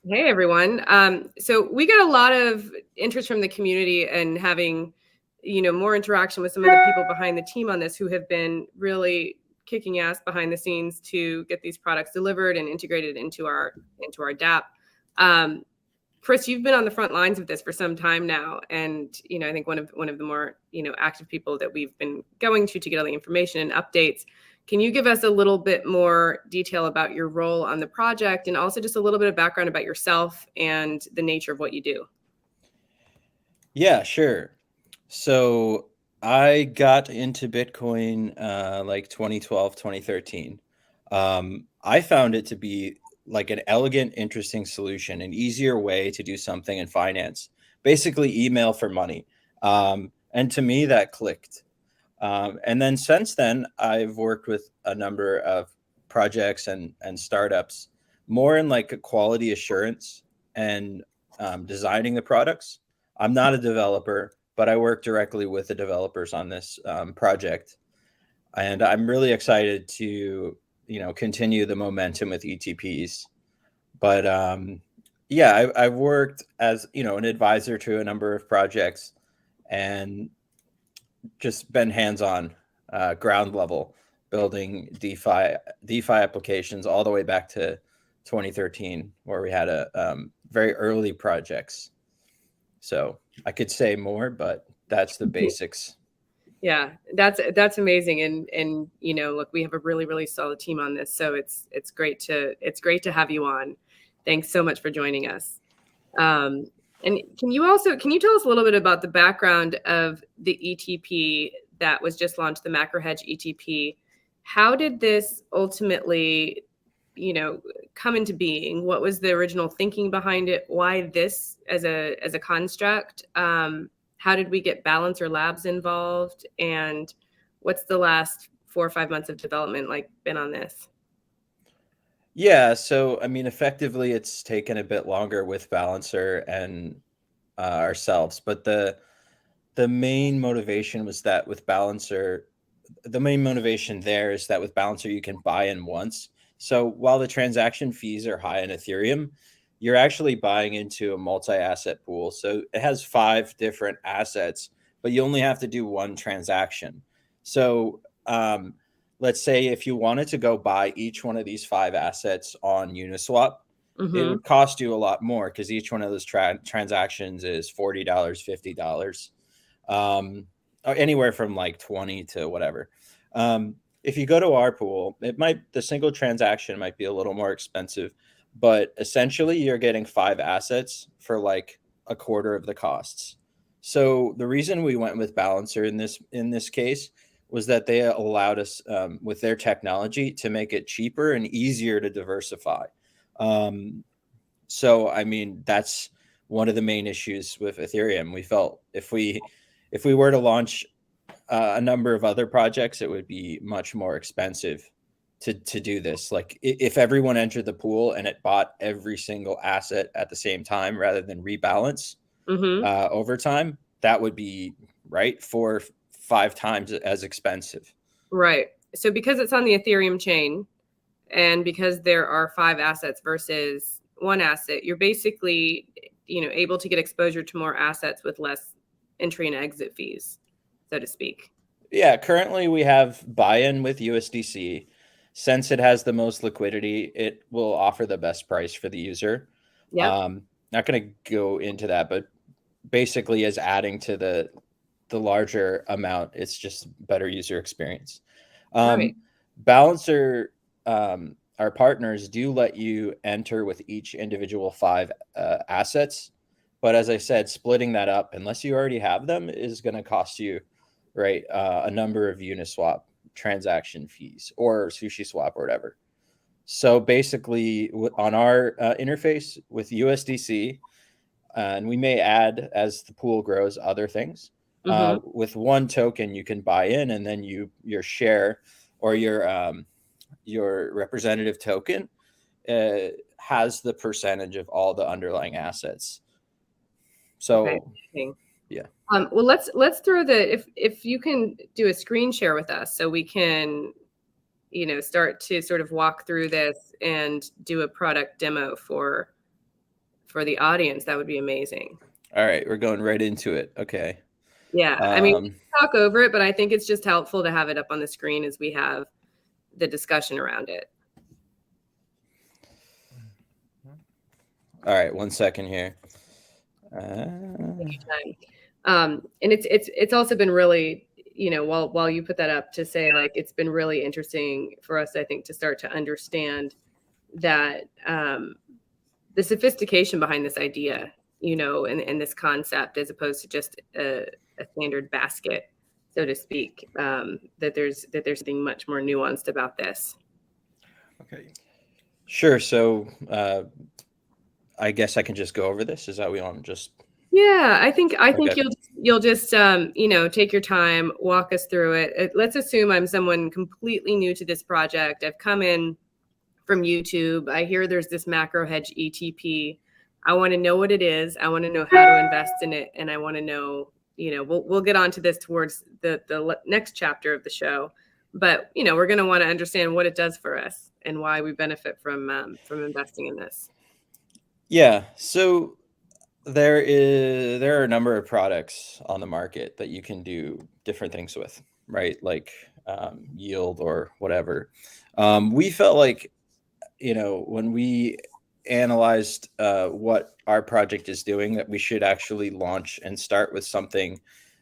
Hey everyone. So we got a lot of interest from the community and having, more interaction with some of the people behind the team on this who have been really kicking ass behind the scenes to get these products delivered and integrated into our DApp. Um, Chris, you've been on the front lines of this for some time now, and I think one of the more active people that we've been going to get all the information and updates. Can you give us a little bit more detail about your role on the project, and also just a little bit of background about yourself and the nature of what you do? Yeah, sure. So I got into Bitcoin like 2012, 2013. I found it to be like an elegant, interesting solution, an easier way to do something in finance, basically email for money. And to me, that clicked. And then since then, I've worked with a number of projects and startups, more in like a quality assurance and designing the products. I'm not a developer, but I work directly with the developers on this project, and I'm really excited to continue the momentum with ETPs. But yeah, I've worked as an advisor to a number of projects, and just been hands-on, ground level, building DeFi applications all the way back to 2013, where we had a very early projects. So I could say more, but that's the basics. Yeah, that's amazing, and look, we have a really solid team on this, so it's great to have you on. Thanks so much for joining us. Um, and can you tell us a little bit about the background of the ETP that was just launched, the Macro Hedge ETP? How did this ultimately, come into being? What was the original thinking behind it? Why this as a construct? How did we get Balancer Labs involved? And what's the last 4 or 5 months of development like been on this? Yeah, so I mean, effectively, it's taken a bit longer with Balancer and ourselves, but the main motivation was that with Balancer, the main motivation there is that with Balancer you can buy in once. So while the transaction fees are high in Ethereum, you're actually buying into a multi-asset pool. So it has 5 different assets, but you only have to do one transaction. So let's say if you wanted to go buy each one of these 5 assets on Uniswap, it Mm-hmm. would cost you a lot more because each one of those transactions is $40, $50, or anywhere from like 20 to whatever. If you go to our pool, the single transaction might be a little more expensive, but essentially you're getting 5 assets for like a quarter of the costs. So the reason we went with Balancer in this case was that they allowed us, with their technology, to make it cheaper and easier to diversify. Um, so I mean, that's one of the main issues with Ethereum. We felt if we were to launch a number of other projects, it would be much more expensive to do this. Like if everyone entered the pool and it bought every single asset at the same time rather than rebalance Mm-hmm. over time, that would be right 4 5 times as expensive. Right. So because it's on the Ethereum chain, and because there are 5 assets versus one asset, you're basically, able to get exposure to more assets with less entry and exit fees, so to speak. Yeah, currently we have buy-in with USDC. Since it has the most liquidity, it will offer the best price for the user. Yep. Not going to go into that, but basically as adding to the larger amount, it's just better user experience. Right. Balancer, our partners do let you enter with each individual 5 assets, but as I said, splitting that up, unless you already have them, is going to cost you, right, a number of Uniswap transaction fees or Sushi Swap or whatever. So basically, on our interface with USDC, and we may add as the pool grows other things. Mm-hmm. With one token, you can buy in, and then your share or your representative token uh, has the percentage of all the underlying assets. Okay. So Interesting. yeah, Well, let's throw the if you can do a screen share with us so we can start to sort of walk through this and do a product demo for for the audience, that would be amazing. All right, we're going right into it. Okay. Yeah, I mean, we can talk over it, but I think it's just helpful to have it up on the screen as we have the discussion around it. All right, 1 second here. Take your time. And it's also been really, while you put that up, to say, like, it's been really interesting for us, I think, to start to understand that the sophistication behind this idea, and this concept, as opposed to just a standard basket, so to speak, that there's something much more nuanced about this. Okay. Sure. So I guess I can just go over this. Is that what we want to just? Yeah, I think Okay. you'll just take your time, walk us through it. Let's assume I'm someone completely new to this project. I've come in from YouTube. I hear there's this macro hedge ETP. I want to know what it is. I want to know how to invest in it, and I want to know, we'll get onto this towards the next chapter of the show. But we're going to want to understand what it does for us and why we benefit from investing in this. Yeah. So there are a number of products on the market that you can do different things with, right? Like yield or whatever. We felt like, when we analyzed what our project is doing, that we should actually launch and start with something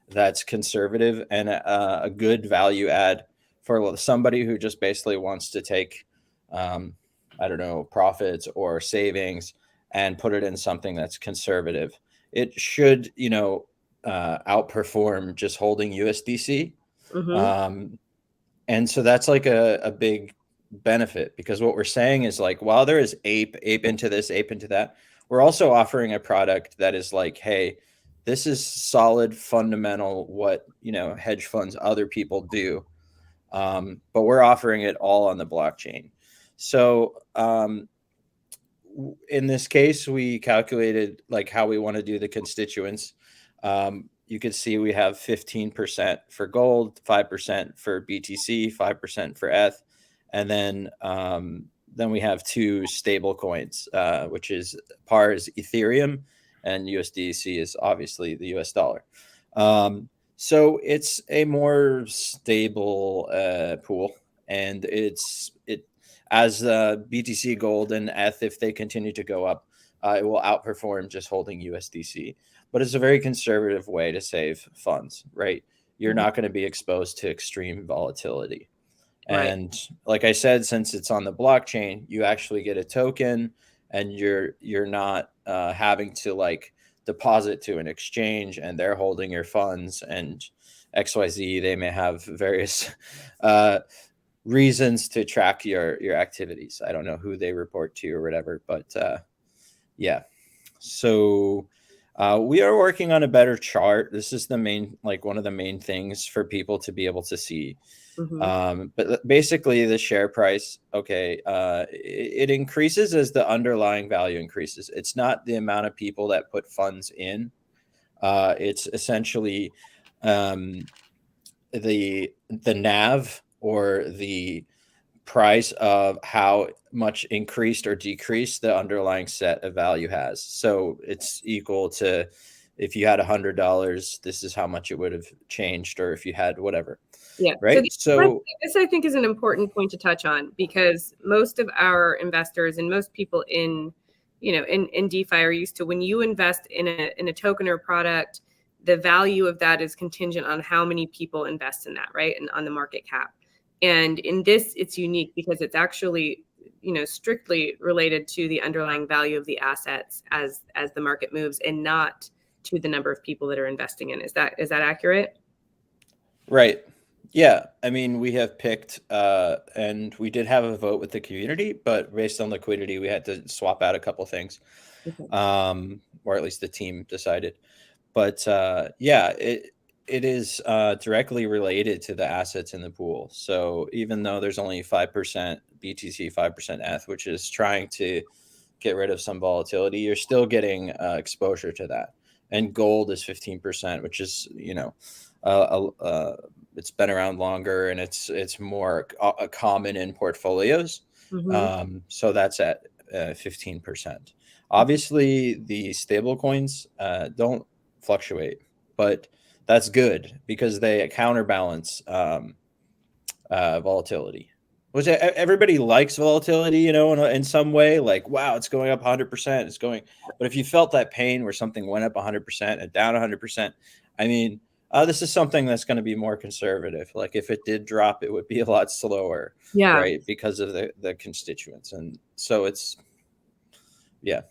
that's conservative and a good value add for somebody who just basically wants to take, profits or savings and put it in something that's conservative. It should, outperform just holding USDC. Mm-hmm. And so that's like a big benefit, because what we're saying is, like, while there is ape into this, ape into that, we're also offering a product that is like, hey, this is solid, fundamental, what, hedge funds, other people do. But we're offering it all on the blockchain. So in this case, we calculated like how we want to do the constituents. You could see we have 15% for gold, 5% for BTC, 5% for ETH, and then we have two stable coins, which is par is Ethereum, and USDC is obviously the US dollar. So it's a more stable pool, and it as BTC, gold, and ETH, if they continue to go up, it will outperform just holding USDC. But it's a very conservative way to save funds, right? You're not going to be exposed to extreme volatility. Right. And like I said, since it's on the blockchain, you actually get a token, and you're not having to like deposit to an exchange and they're holding your funds, and XYZ, they may have various reasons to track your activities. I don't know who they report to or whatever, but yeah. So we are working on a better chart. This is one of the main things for people to be able to see. Mm-hmm. But basically the share price, it increases as the underlying value increases. It's not the amount of people that put funds in. It's essentially the NAV, or the price of how much increased or decreased the underlying set of value has. So it's equal to, if you had $100, this is how much it would have changed, or if you had whatever. Yeah. Right. So this, I think, is an important point to touch on, because most of our investors and most people in DeFi are used to, when you invest in a token or product, the value of that is contingent on how many people invest in that, right? And on the market cap. And in this, it's unique because it's actually, strictly related to the underlying value of the assets as the market moves, and not to the number of people that are investing in. Is that accurate? Right. Yeah. I mean, we have picked, and we did have a vote with the community, but based on liquidity, we had to swap out a couple things, or at least the team decided. But it is directly related to the assets in the pool. So even though there's only 5% BTC, 5% ETH, which is trying to get rid of some volatility, you're still getting exposure to that. And gold is 15%, which is, it's been around longer, and it's more common in portfolios. Mm-hmm. So that's at 15%. Obviously, the stable coins don't fluctuate, but that's good because they counterbalance volatility. Which everybody likes volatility, in some way. Like, wow, it's going up 100%. It's going, but if you felt that pain where something went up 100% and down 100%, I mean, this is something that's going to be more conservative. Like, if it did drop, it would be a lot slower, Yeah. right? Because of the constituents, and so it's, yeah.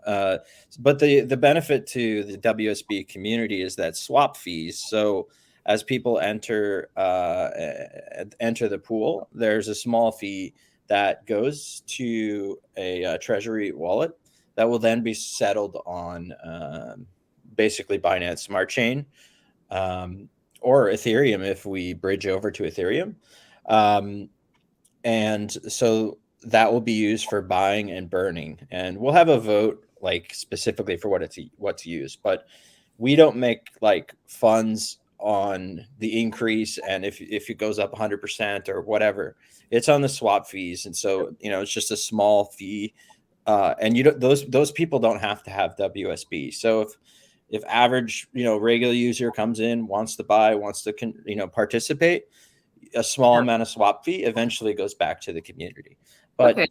But the benefit to the WSB community is that swap fees. So as people enter the pool, there's a small fee that goes to a treasury wallet that will then be settled on basically Binance Smart Chain, or Ethereum if we bridge over to Ethereum. And so that will be used for buying and burning. And we'll have a vote like specifically for what to use, but we don't make like funds on the increase. And if it goes up 100% or whatever, it's on the swap fees. And so, it's just a small fee. And those people don't have to have WSB. So if average, regular user comes in, wants to buy, wants to, participate, a small amount of swap fee eventually goes back to the community. But Okay.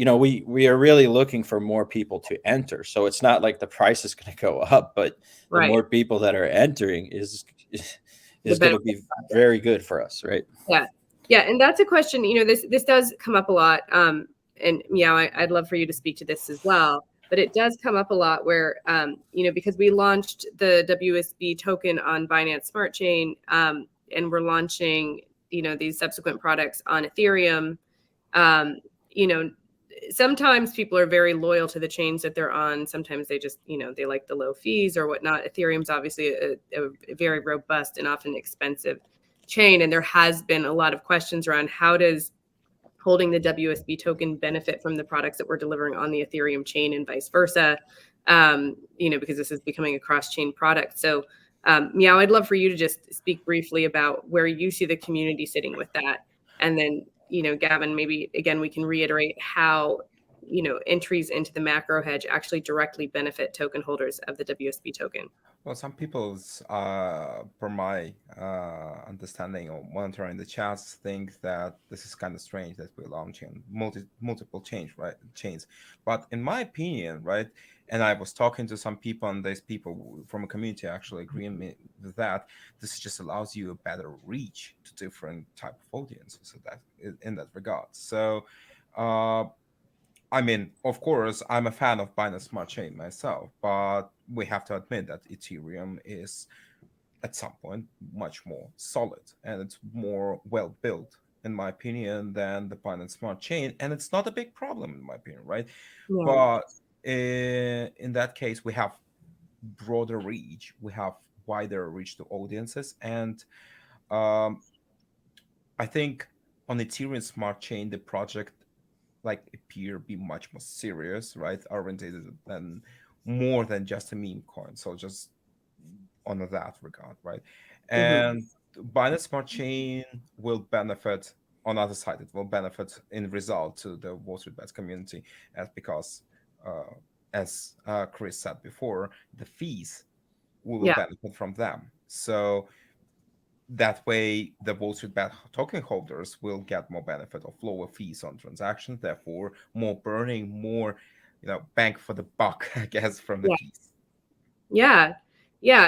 We are really looking for more people to enter. So it's not like the price is going to go up, but the more people that are entering is going to be very good for us, right? Yeah. Yeah. And that's a question, this does come up a lot. And I'd love for you to speak to this as well. But it does come up a lot where, because we launched the WSB token on Binance Smart Chain, and we're launching, these subsequent products on Ethereum. Sometimes people are very loyal to the chains that they're on. Sometimes they just, they like the low fees or whatnot. Ethereum's obviously a very robust and often expensive chain. And there has been a lot of questions around how does holding the WSB token benefit from the products that we're delivering on the Ethereum chain and vice versa, because this is becoming a cross-chain product. So, I'd love for you to just speak briefly about where you see the community sitting with that. And then, Gavin, maybe again, we can reiterate how, entries into the macro hedge actually directly benefit token holders of the WSB token. Well, some people's, from my understanding or monitoring the chats, think that this is kind of strange that we're launching multiple chains. But in my opinion, right, and I was talking to some people, and there's people from a community actually agreeing with that, this just allows you a better reach to different type of audiences. So that in that regard. So, I mean, of course, I'm a fan of Binance Smart Chain myself, but we have to admit that Ethereum is, at some point, much more solid and it's more well built, in my opinion, than the Binance Smart Chain, and it's not a big problem, in my opinion, right? Yeah. But in that case, we have broader reach, we have wider reach to audiences, and I think on Ethereum Smart Chain, the project appear be much more serious, right? Orientated than more than just a meme coin. So just on that regard, right? And Binance Smart Chain will benefit on the other side. It will benefit in result to the Wall Street Bets community, because as Chris said before, the fees will benefit from them. So that way, the Wall Street Bet token holders will get more benefit of lower fees on transactions, therefore more burning, more, bang for the buck, I guess, from the fees. Yeah.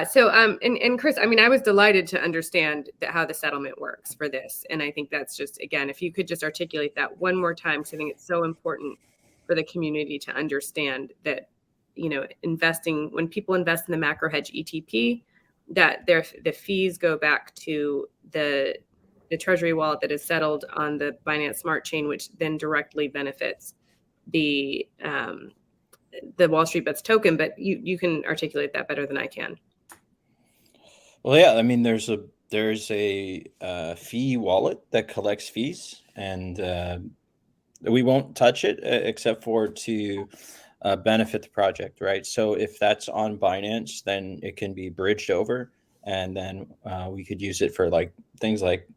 So, and Chris, I was delighted to understand how the settlement works for this. And I think that's just, again, if you could just articulate that one more time, because I think it's so important for the community to understand that, when people invest in the macro hedge ETP, that the fees go back to the treasury wallet that is settled on the Binance Smart Chain, which then directly benefits the Wall Street Bets token. But you can articulate that better than I can. Well, yeah, there's a fee wallet that collects fees, and we won't touch it except for to benefit the project, right? So if that's on Binance, then it can be bridged over, and then we could use it for things like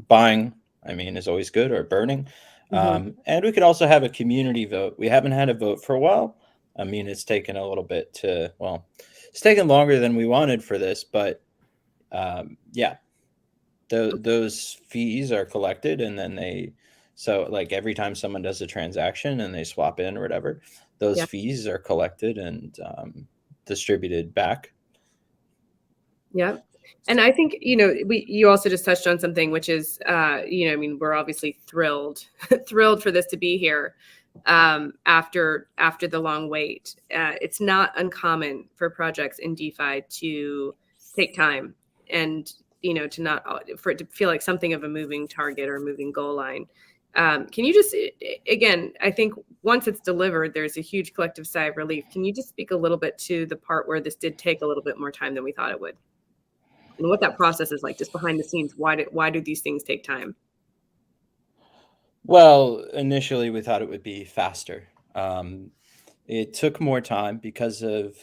buying, is always good, or burning. And we could also have a community vote. We haven't had a vote for a while, I mean, it's taken a little bit to, well, it's taken longer than we wanted for this, but yeah, those fees are collected, and then so like every time someone does a transaction and they swap in or whatever, those Yeah. fees are collected and distributed back. Yeah. And I think, you also just touched on something, which is, I mean, we're obviously thrilled for this to be here after the long wait. It's not uncommon for projects in DeFi to take time and, for it to feel like something of a moving target or a moving goal line. Can you just, again, I think once it's delivered, there's a huge collective sigh of relief. Can you just speak a little bit to the part where this did take a little bit more time than we thought it would? And what that process is like, just behind the scenes? Why do these things take time? Well, initially we thought it would be faster. It took more time because of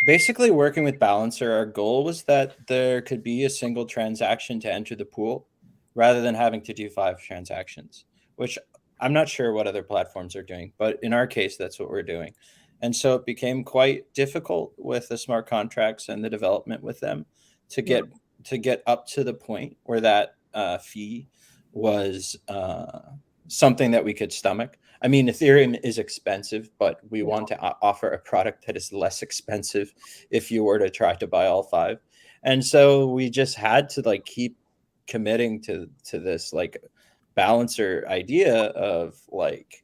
basically working with Balancer. Our goal was that there could be a single transaction to enter the pool rather than having to do 5 transactions, which I'm not sure what other platforms are doing, but in our case, that's what we're doing. And so it became quite difficult with the smart contracts and the development with them to get up to the point where that fee was something that we could stomach. I mean, Ethereum is expensive, but we want to offer a product that is less expensive if you were to try to buy all 5. And so we just had to like keep committing to this like Balancer idea of like,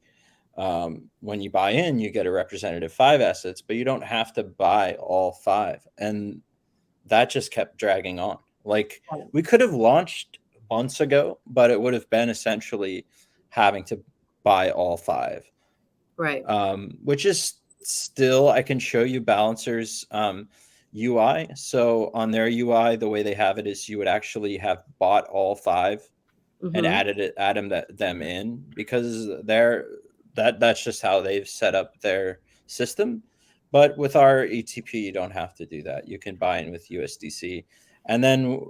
when you buy in, you get a representative 5 assets, but you don't have to buy all 5. And that just kept dragging on. Like we could have launched months ago, but it would have been essentially having to buy all 5. Right. Which is still, I can show you Balancer's UI. So on their UI, the way they have it is you would actually have bought all 5 and added them in, because that's just how they've set up their system. But with our ETP, you don't have to do that. You can buy in with USDC. And then,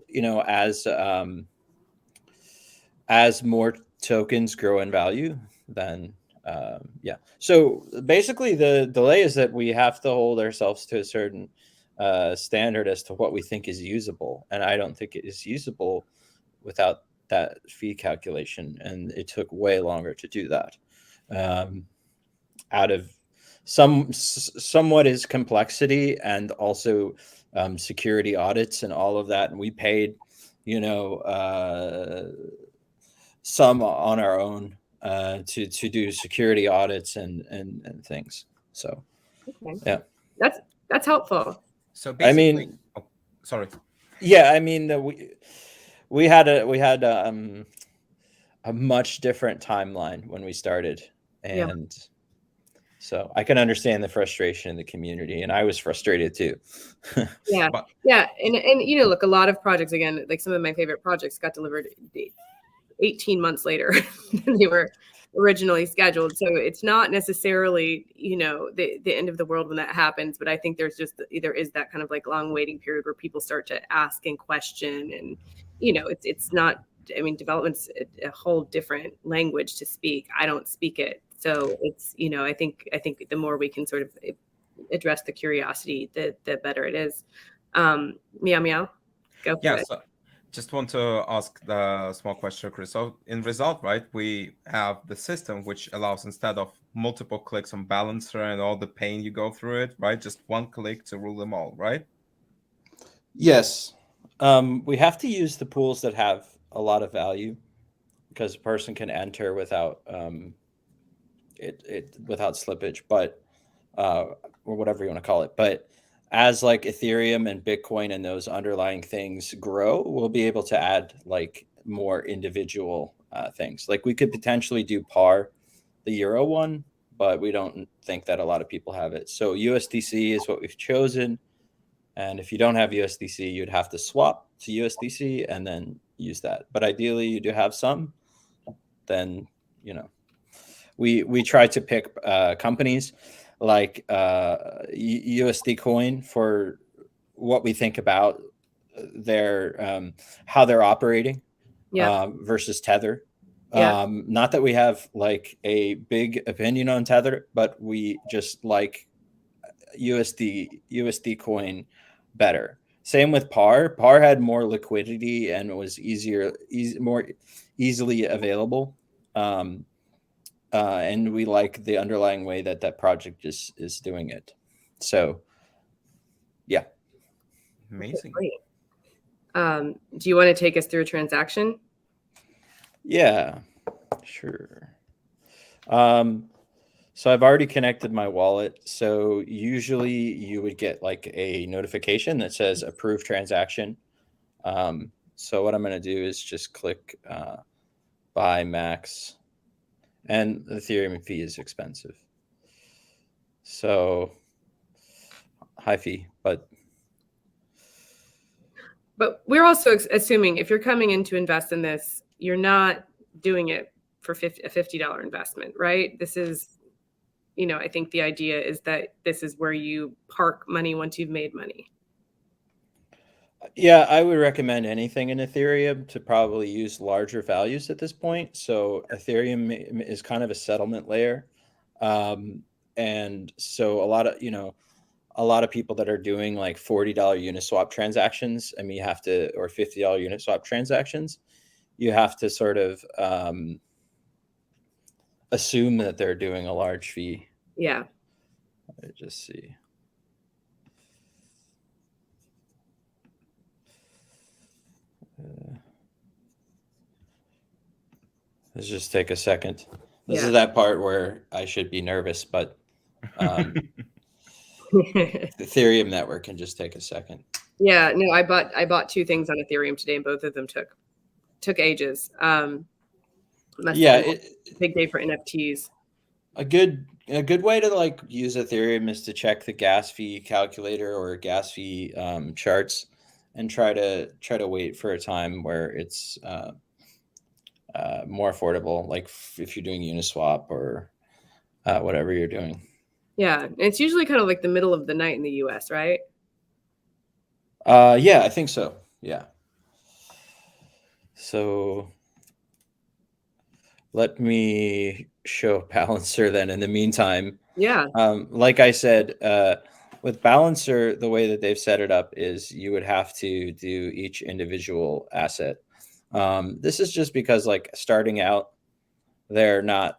as more tokens grow in value, then So basically the delay is that we have to hold ourselves to a certain standard as to what we think is usable. And I don't think it is usable without that fee calculation. And it took way longer to do that. Out of somewhat is complexity and also security audits and all of that. And we paid, some on our own to do security audits and things. So, yeah, that's helpful. So basically, I mean, sorry. Yeah, I mean, we had a much different timeline when we started, and so I can understand the frustration in the community, and I was frustrated too. Yeah. And look, a lot of projects, again, like some of my favorite projects got delivered 18 months later than they were originally scheduled. So it's not necessarily, the end of the world when that happens. But I think there is that kind of like long waiting period where people start to ask and question. And, it's not, I mean, development's a whole different language to speak. I don't speak it. So it's, I think the more we can sort of address the curiosity, the better it is. Meow meow. Go for it. So just want to ask the small question, Chris. So in result, right, we have the system which allows, instead of multiple clicks on Balancer and all the pain you go through it, right, just one click to rule them all, right? Yes. We have to use the pools that have a lot of value, because a person can enter without without slippage, but or whatever you want to call it. But as like Ethereum and Bitcoin and those underlying things grow, we'll be able to add like more individual things. Like we could potentially do PAR, the Euro one, but we don't think that a lot of people have it. So USDC is what we've chosen. And if you don't have USDC, you'd have to swap to USDC and then use that. But ideally, you do have some. Then, we try to pick companies like USD Coin for what we think about their how they're operating versus Tether. Yeah. Not that we have like a big opinion on Tether, but we just like USD coin better. Same with Par. Par had more liquidity and was more easily available. And we like the underlying way that project is doing it. So, yeah. Amazing. Great. Do you want to take us through a transaction? Yeah, sure. So I've already connected my wallet. So usually you would get like a notification that says approve transaction. So what I'm going to do is just click buy max, and the Ethereum fee is expensive. So high fee, but we're also assuming if you're coming in to invest in this, you're not doing it for a $50 investment, right? This is, I think the idea is that this is where you park money once you've made money. Yeah, I would recommend anything in Ethereum to probably use larger values at this point. So Ethereum is kind of a settlement layer. And so a lot of people that are doing like $40 Uniswap transactions, I mean, you have to, or $50 Uniswap transactions, you have to sort of assume that they're doing a large fee. Yeah. Let me just see. Let's just take a second. This is that part where I should be nervous, but the Ethereum network can just take a second. Yeah, no, I bought 2 things on Ethereum today, and both of them took ages. Big day for NFTs. A good way to like use Ethereum is to check the gas fee calculator or gas fee charts, and try to wait for a time where it's more affordable, like if you're doing Uniswap or whatever you're doing. Yeah, it's usually kind of like the middle of the night in the US, right? Yeah, I think so. Yeah. So let me show Balancer then in the meantime. Yeah. Like I said, with Balancer, the way that they've set it up is you would have to do each individual asset. This is just because like starting out, they're not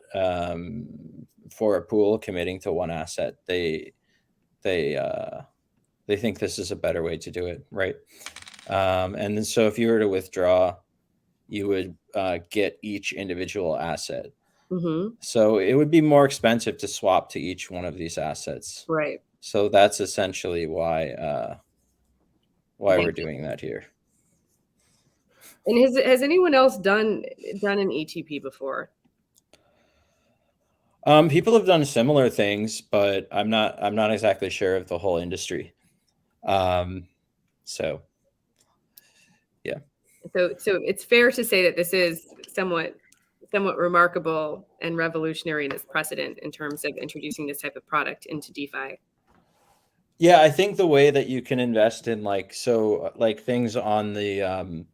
for a pool committing to one asset. They think this is a better way to do it, right? And then so if you were to withdraw, you would get each individual asset. Mm-hmm. So it would be more expensive to swap to each one of these assets. Right. So that's essentially why we're doing that here. And has anyone else done an ETP before? People have done similar things, but I'm not exactly sure of the whole industry. So yeah. So it's fair to say that this is somewhat remarkable and revolutionary in its precedent in terms of introducing this type of product into DeFi. Yeah, I think the way that you can invest in like things on the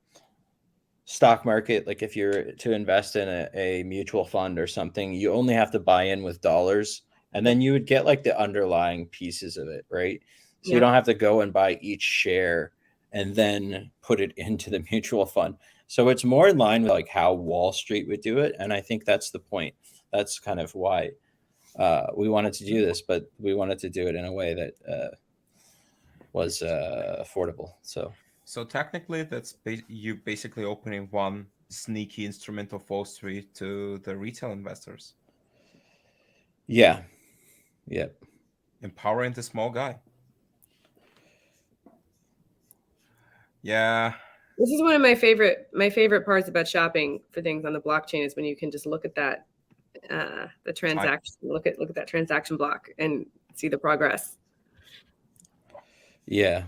stock market, like if you're to invest in a mutual fund or something, you only have to buy in with dollars, and then you would get like the underlying pieces of it, right? So you don't have to go and buy each share and then put it into the mutual fund. So it's more in line with like how Wall Street would do it. And I think that's the point. That's kind of why we wanted to do this, but we wanted to do it in a way that was affordable. So technically, that's you basically opening one sneaky instrument of Wall Street to the retail investors. Yeah. Yep. Empowering the small guy. Yeah. This is one of my favorite parts about shopping for things on the blockchain is when you can just look at that the transaction, look at that transaction block and see the progress. Yeah.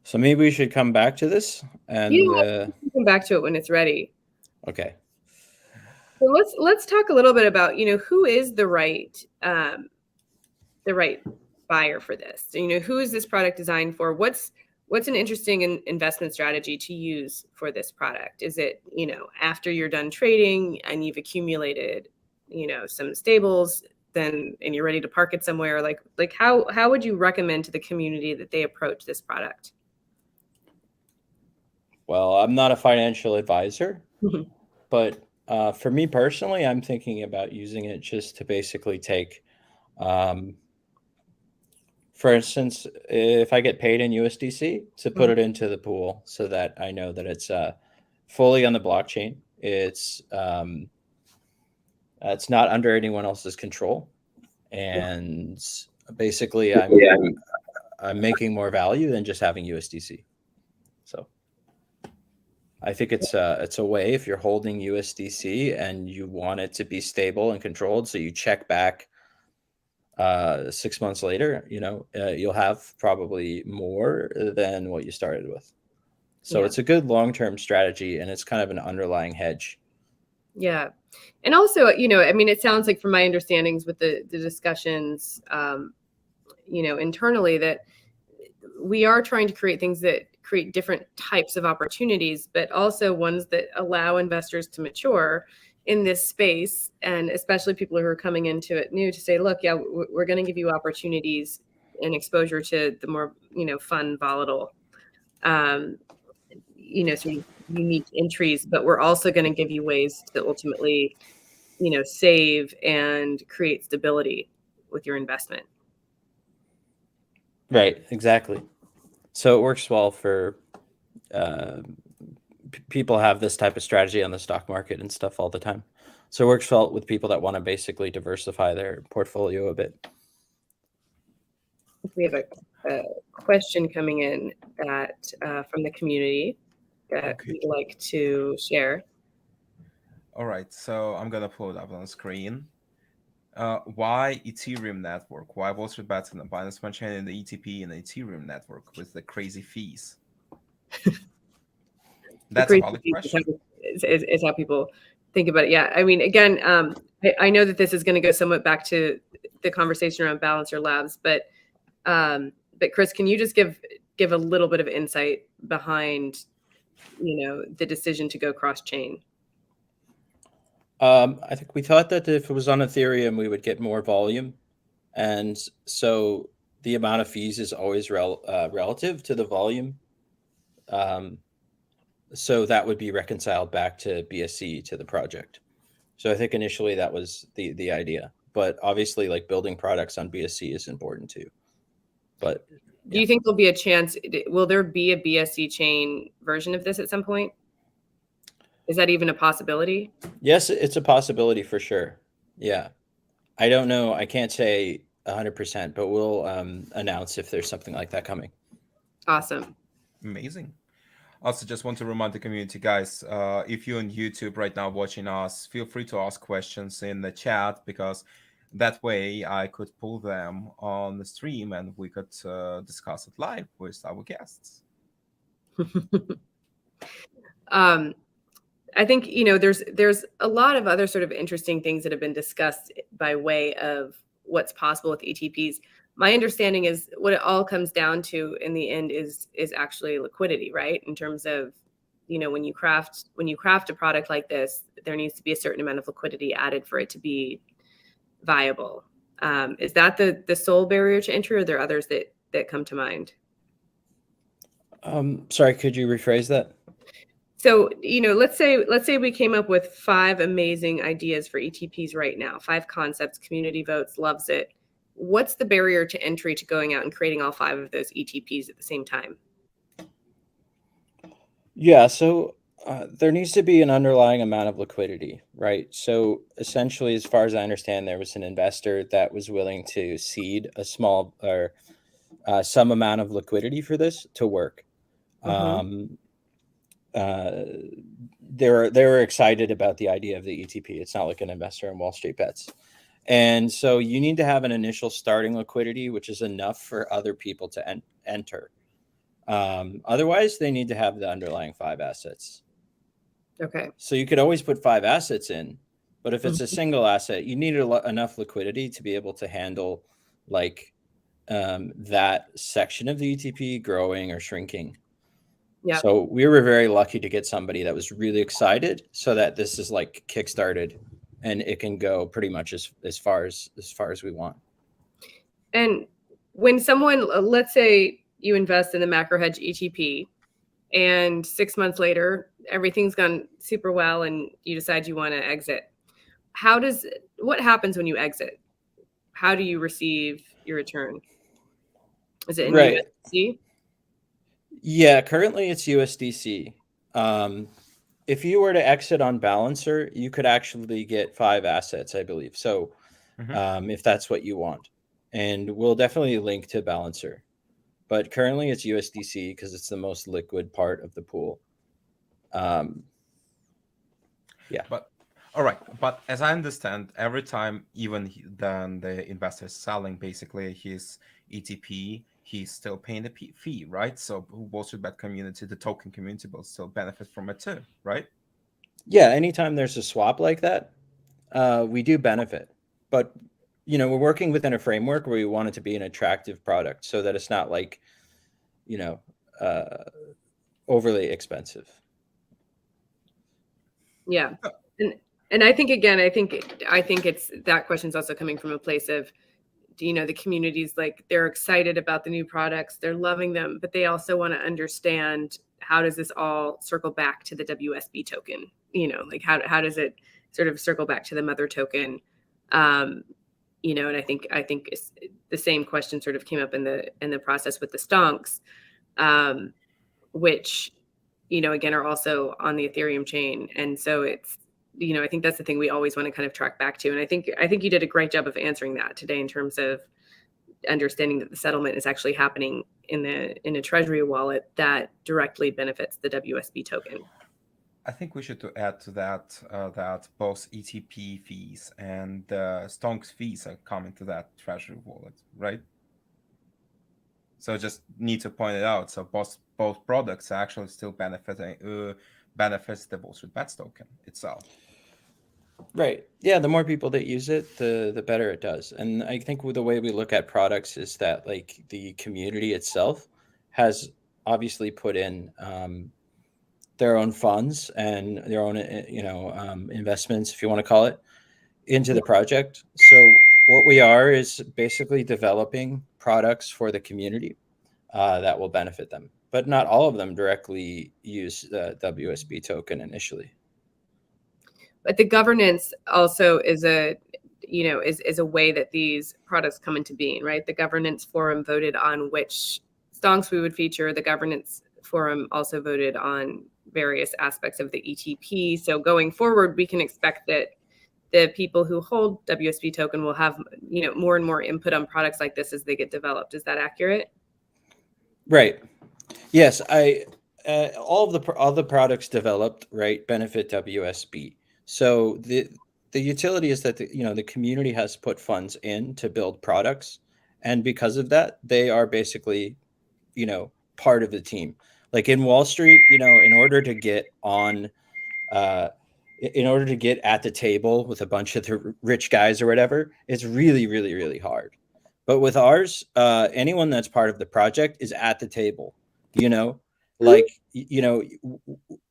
So maybe we should come back to this and come back to it when it's ready. Okay. So let's talk a little bit about, who is the right buyer for this? Who is this product designed for? What's what's an interesting investment strategy to use for this product? Is it, after you're done trading and you've accumulated, some stables, then, and you're ready to park it somewhere, like how would you recommend to the community that they approach this product? Well, I'm not a financial advisor, but for me personally, I'm thinking about using it just to basically take, for instance, if I get paid in USDC, to put it into the pool so that I know that it's fully on the blockchain. It's not under anyone else's control, and basically I'm making more value than just having USDC. So I think it's a way, if you're holding USDC and you want it to be stable and controlled, so you check back 6 months later, you'll have probably more than what you started with. So it's a good long-term strategy, and it's kind of an underlying hedge. Yeah. And also, it sounds like from my understandings with the discussions, internally, that we are trying to create things that create different types of opportunities, but also ones that allow investors to mature in this space. And especially people who are coming into it new, to say, look, we're going to give you opportunities and exposure to the more, fun, volatile, sort of unique entries, but we're also going to give you ways to ultimately, save and create stability with your investment. Right, exactly. So it works well for people have this type of strategy on the stock market and stuff all the time. So it works well with people that want to basically diversify their portfolio a bit. We have a question coming in that from the community that we'd like to share. All right, so I'm gonna pull it up on the screen. Why Ethereum network? Why Wall Street Bets and the Binance Smart Chain and the ETP and the Ethereum network with the crazy fees? That's a valid question. Is how people think about it. Yeah, I mean, again, I know that this is going to go somewhat back to the conversation around Balancer Labs, but Chris, can you just give a little bit of insight behind, the decision to go cross chain? I think we thought that if it was on Ethereum, we would get more volume. And so the amount of fees is always relative to the volume. So that would be reconciled back to BSC, to the project. So I think initially that was the idea. But obviously, like, building products on BSC is important too. But do you think there'll be a chance? Will there be a BSC chain version of this at some point? Is that even a possibility? Yes, it's a possibility for sure. Yeah. I don't know. I can't say 100%, but we'll announce if there's something like that coming. Awesome. Amazing. Also, just want to remind the community, guys, if you're on YouTube right now watching us, feel free to ask questions in the chat, because that way I could pull them on the stream and we could discuss it live with our guests. I think, there's a lot of other sort of interesting things that have been discussed by way of what's possible with ETPs. My understanding is what it all comes down to in the end is actually liquidity, right? In terms of, when you craft a product like this, there needs to be a certain amount of liquidity added for it to be viable. Is that the sole barrier to entry, or are there others that come to mind? Sorry, could you rephrase that? So, let's say we came up with 5 amazing ideas for ETPs right now, 5 concepts, community votes, loves it. What's the barrier to entry to going out and creating all 5 of those ETPs at the same time? Yeah, so there needs to be an underlying amount of liquidity, right? So essentially, as far as I understand, there was an investor that was willing to seed a small or some amount of liquidity for this to work. Mm-hmm. They were excited about the idea of the ETP. It's not like an investor in Wall Street Bets. And so you need to have an initial starting liquidity, which is enough for other people to enter. Otherwise, they need to have the underlying 5 assets. Okay. So you could always put 5 assets in, but if it's a single asset, you need enough liquidity to be able to handle like that section of the ETP growing or shrinking. Yeah. So we were very lucky to get somebody that was really excited, so that this is like kickstarted, and it can go pretty much as far as we want. And when someone, let's say you invest in the macro hedge ETP, and 6 months later everything's gone super well, and you decide you want to exit, what happens when you exit? How do you receive your return? Is it in Right. USD? Yeah, currently it's USDC. If you were to exit on Balancer, you could actually get 5 assets, I believe. So if that's what you want. And we'll definitely link to Balancer. But currently it's USDC because it's the most liquid part of the pool. Yeah. But all right. But as I understand, every time, even then the investor is selling basically his ETP, he's still paying the fee, right? So Wall Street Bet community, the token community, will still benefit from it too, right? Yeah. Anytime there's a swap like that, we do benefit. But we're working within a framework where we want it to be an attractive product, so that it's not like, overly expensive. Yeah. And I think, again, I think it's, that question's also coming from a place of, the communities, like, they're excited about the new products, they're loving them, but they also want to understand, how does this all circle back to the WSB token? Like, how does it sort of circle back to the mother token? And I think it's, the same question sort of came up in the process with the stonks, which, again, are also on the Ethereum chain. And so it's, I think that's the thing we always want to kind of track back to. And I think you did a great job of answering that today, in terms of understanding that the settlement is actually happening in a treasury wallet that directly benefits the WSB token. I think we should add to that that both ETP fees and stonks fees are coming to that treasury wallet, right? So just need to point it out. So both products are actually still benefits the Wall Street Bets token itself. Right. Yeah. The more people that use it, the better it does. And I think the way we look at products is that, like, the community itself has obviously put in their own funds and their own, investments, if you want to call it, into the project. So what we are is basically developing products for the community that will benefit them, but not all of them directly use the WSB token initially. But the governance also is a way that these products come into being, right? The governance forum voted on which stonks we would feature. The governance forum also voted on various aspects of the ETP. So going forward, we can expect that the people who hold WSB token will have, more and more input on products like this as they get developed. Is that accurate? Right. Yes. All of the products developed, right, benefit WSB. So the utility is that the community has put funds in to build products, and because of that, they are basically, part of the team. Like in Wall Street, in order to get at the table with a bunch of the rich guys or whatever, it's really, really, really hard. But with ours, anyone that's part of the project is at the table. Like,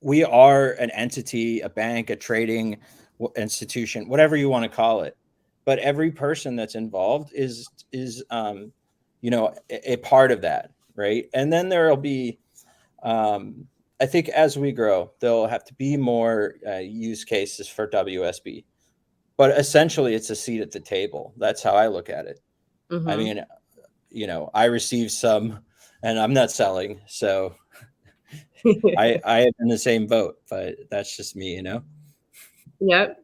we are an entity, a bank, a trading institution, whatever you want to call it. But every person that's involved is a part of that, right? And then there'll be, I think, as we grow, there'll have to be more use cases for WSB. But essentially, it's a seat at the table. That's how I look at it. Mm-hmm. I mean, I receive some, and I'm not selling, so I am in the same boat, but that's just me, Yep.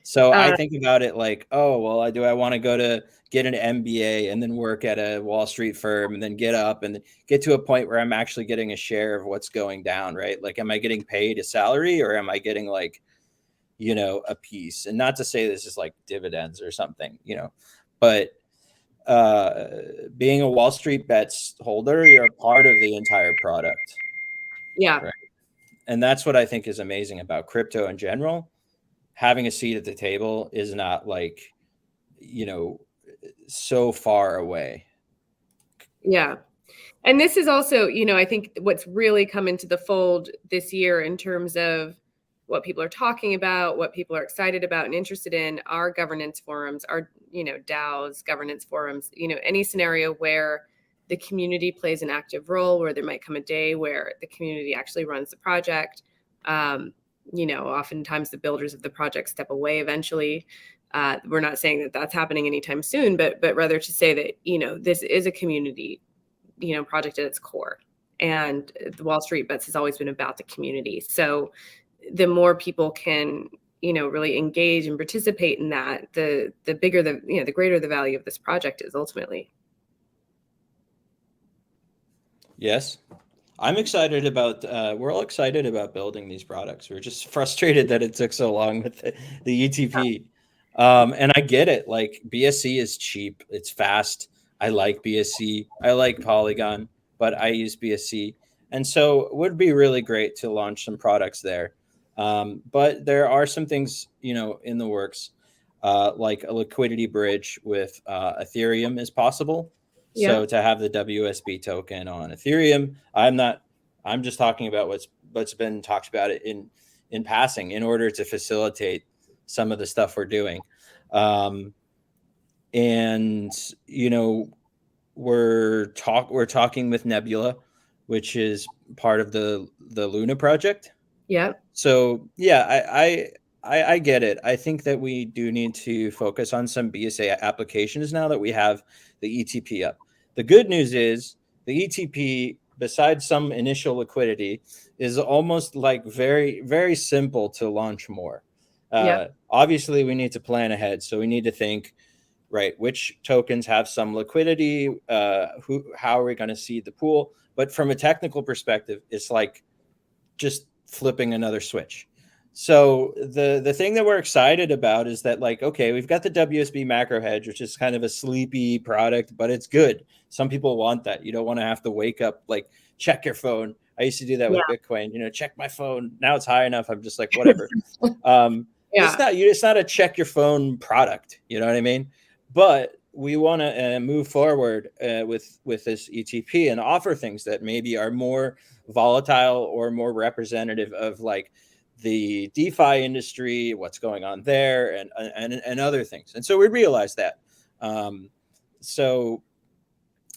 So I think about it like, oh, well, do I want to go to get an MBA and then work at a Wall Street firm and then get up and get to a point where I'm actually getting a share of what's going down, right? Like, am I getting paid a salary, or am I getting like, a piece? And not to say this is like dividends or something, but being a Wall Street Bets holder, you're a part of the entire product. Yeah. Right. And that's what I think is amazing about crypto in general. Having a seat at the table is not like, so far away. Yeah. And this is also, I think what's really come into the fold this year in terms of what people are talking about, what people are excited about and interested in, are governance forums, are, DAOs, governance forums, any scenario where the community plays an active role, where there might come a day where the community actually runs the project. Oftentimes the builders of the project step away eventually. We're not saying that that's happening anytime soon, but rather to say that, this is a community project at its core. And the Wall Street Bets has always been about the community. So the more people can, really engage and participate in that, the bigger the greater the value of this project is ultimately. Yes. I'm excited about, we're all excited about building these products. We're just frustrated that it took so long with the ETP. And I get it. Like, BSC is cheap. It's fast. I like BSC. I like Polygon, but I use BSC. And so it would be really great to launch some products there. But there are some things, in the works, like a liquidity bridge with Ethereum is possible. So to have the WSB token on Ethereum, I'm just talking about what's been talked about in passing in order to facilitate some of the stuff we're doing. And we're talking with Nebula, which is part of the Luna project. Yeah. So yeah, I get it. I think that we do need to focus on some BSA applications now that we have the ETP up. The good news is the ETP, besides some initial liquidity, is almost like very, very simple to launch more. Obviously, we need to plan ahead. So we need to think, right, which tokens have some liquidity, how are we going to seed the pool? But from a technical perspective, it's like just flipping another switch. So the thing that we're excited about is that, like, okay, we've got the WSB macro hedge, which is kind of a sleepy product, but it's good. Some people want that. You don't want to have to wake up, like, check your phone. I used to do that with Bitcoin, check my phone. Now it's high enough. I'm just like, whatever. It's not a check your phone product. You know what I mean? But we want to move forward with this ETP and offer things that maybe are more volatile or more representative of, like, the DeFi industry, what's going on there, and other things. And so we realized that. So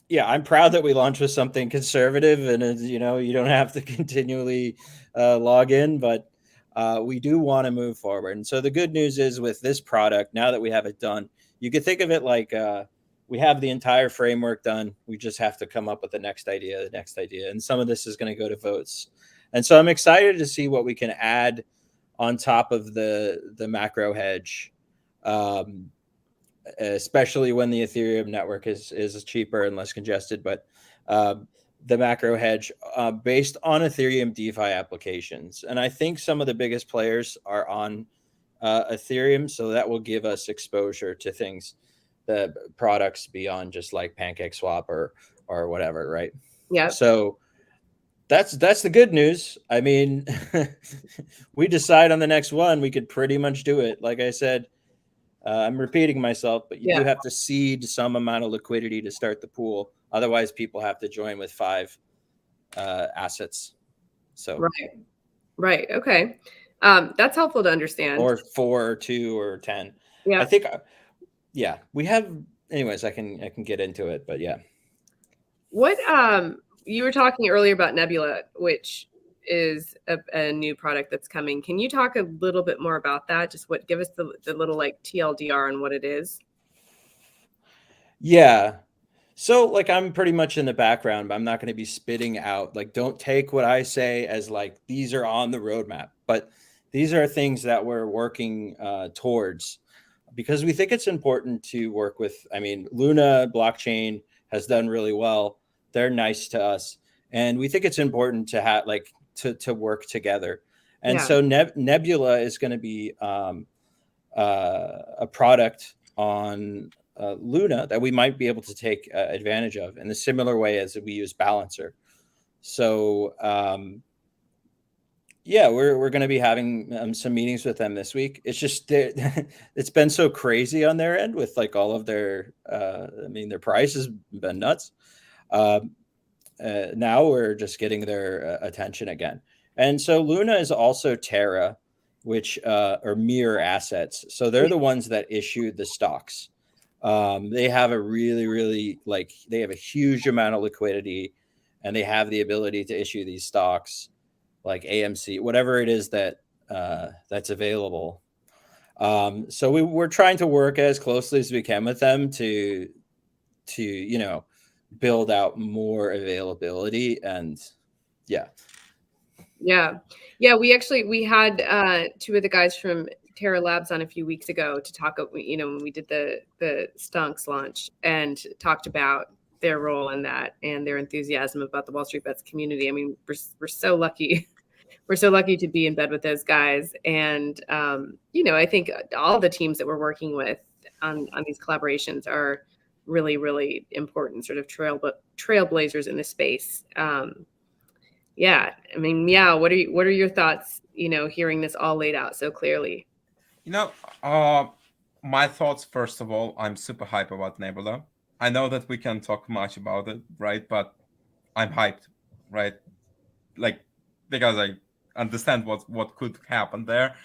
yeah, I'm proud that we launched with something conservative, and you don't have to continually log in, but we do want to move forward. And so the good news is, with this product, now that we have it done, you could think of it like we have the entire framework done. We just have to come up with the next idea. And some of this is going to go to votes. And so I'm excited to see what we can add on top of the macro hedge, especially when the Ethereum network is cheaper and less congested. But the macro hedge based on Ethereum DeFi applications. And I think some of the biggest players are on Ethereum. So that will give us exposure to things, the products beyond just like PancakeSwap or whatever, right? Yeah. So that's the good news. I mean, we decide on the next one, we could pretty much do it. Like I said, I'm repeating myself, but you do have to seed some amount of liquidity to start the pool. Otherwise, people have to join with 5 assets. So right. Okay. That's helpful to understand. Or 4 or 2 or 10. Yeah. I think, we have. Anyways, I can get into it, but yeah. What you were talking earlier about Nebula, which is a new product that's coming. Can you talk a little bit more about that? Just give us the little, like, TLDR on what it is. Yeah. So, like, I'm pretty much in the background, but I'm not going to be spitting out, like, don't take what I say as like these are on the roadmap, but these are things that we're working towards, because we think it's important to work with. I mean, Luna blockchain has done really well. They're nice to us, and we think it's important to have, like, to work together. And so Nebula is going to be a product on Luna that we might be able to take advantage of in a similar way as we use Balancer. So we're going to be having some meetings with them this week. It's just it's been so crazy on their end with, like, all of their their price has been nuts. Now we're just getting their attention again. And so Luna is also Terra, which are mirror assets. So they're the ones that issued the stocks. They have a really they have a huge amount of liquidity, and they have the ability to issue these stocks like AMC, whatever it is that that's available. So we're trying to work as closely as we can with them to build out more availability. And yeah. We had two of the guys from Terra Labs on a few weeks ago to talk, when we did the Stonks launch, and talked about their role in that and their enthusiasm about the Wall Street Bets community. I mean, we're so lucky. We're so lucky to be in bed with those guys. And, I think all the teams that we're working with on these collaborations are really, really important sort of trailblazers in the space. Yeah. I mean, yeah. What are your thoughts, hearing this all laid out so clearly? My thoughts, first of all, I'm super hyped about Nebula. I know that we can talk much about it, right? But I'm hyped, right? Because I understand what could happen there.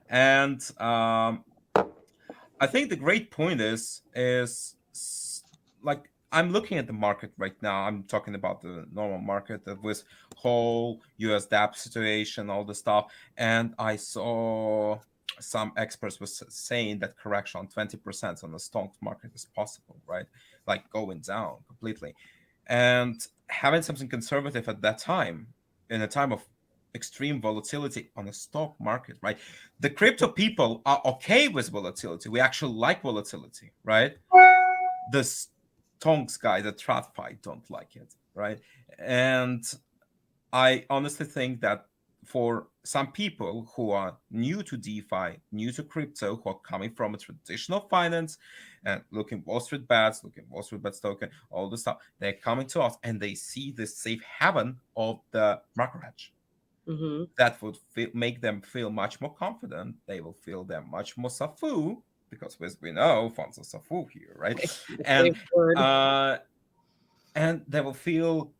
And I think the great point is I'm looking at the market right now. I'm talking about the normal market with whole USDAPP situation, all the stuff. And I saw some experts was saying that correction on 20% on the stock market is possible, right? Like going down completely. And having something conservative at that time, in a time of extreme volatility on the stock market, right? The crypto people are okay with volatility. We actually like volatility, right? The stonks guys at TradFi don't like it, right? And I honestly think that for some people who are new to DeFi, new to crypto, who are coming from a traditional finance and looking Wall Street Bets, token, all the stuff, they're coming to us and they see the safe haven of the market hedge. Mm-hmm. That would make them feel much more confident. They will feel them much more safu, because as we know, funds are safu here, right? And they will feel,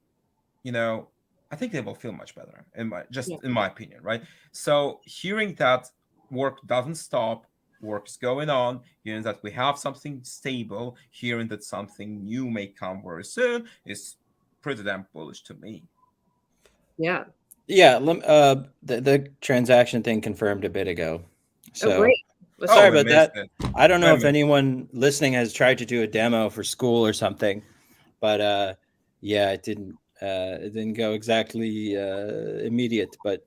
I think they will feel much better, in my opinion, right? So hearing that work doesn't stop, work is going on, hearing that we have something stable, hearing that something new may come very soon is pretty damn bullish to me. Yeah. Yeah. The transaction thing confirmed a bit ago. So great. Sorry about that. I don't know if anyone listening has tried to do a demo for school or something, but yeah, it didn't go exactly immediate. But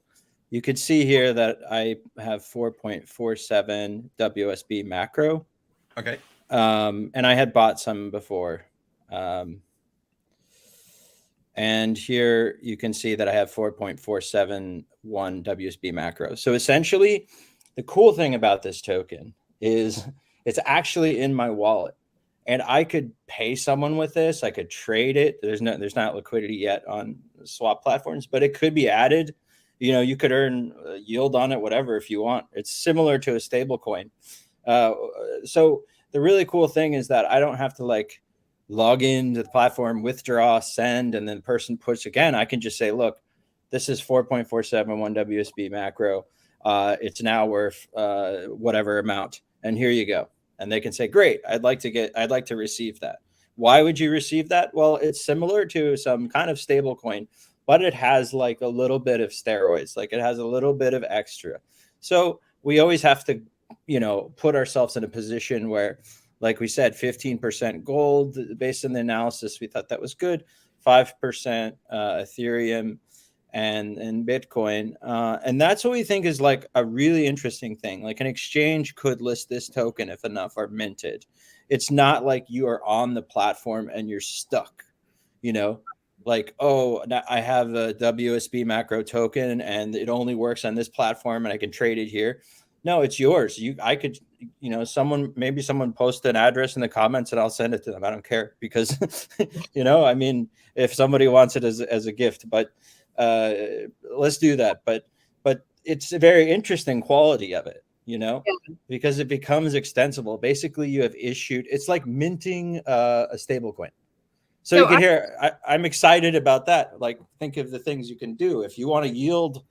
you could see here that I have 4.47 WSB macro. Okay. And I had bought some before. And here you can see that I have 4.471 WSB macro. So essentially, the cool thing about this token is it's actually in my wallet, and I could pay someone with this. I could trade it. There's not liquidity yet on swap platforms, but it could be added. You could earn yield on it, whatever, if you want. It's similar to a stable coin. So the really cool thing is that I don't have to log into the platform, withdraw, send, and then the person puts again. I can just say, look, this is 4.471 WSB macro. It's now worth whatever amount, and here you go. And they can say, great, I'd like to receive that. Why would you receive that? Well, it's similar to some kind of stable coin, but it has a little bit of steroids, it has a little bit of extra. So we always have to, put ourselves in a position where, like we said, 15% gold based on the analysis. We thought that was good. 5% Ethereum and Bitcoin. And that's what we think is a really interesting thing. An exchange could list this token if enough are minted. It's not like you are on the platform and you're stuck, oh, I have a WSB macro token and it only works on this platform and I can trade it here. No, it's yours. I could, someone post an address in the comments and I'll send it to them. I don't care because, if somebody wants it as a gift, but let's do that. But it's a very interesting quality of it, because it becomes extensible. Basically, you have issued. It's like minting a stable coin. So you can hear, I'm excited about that. Like, think of the things you can do. If you want to yield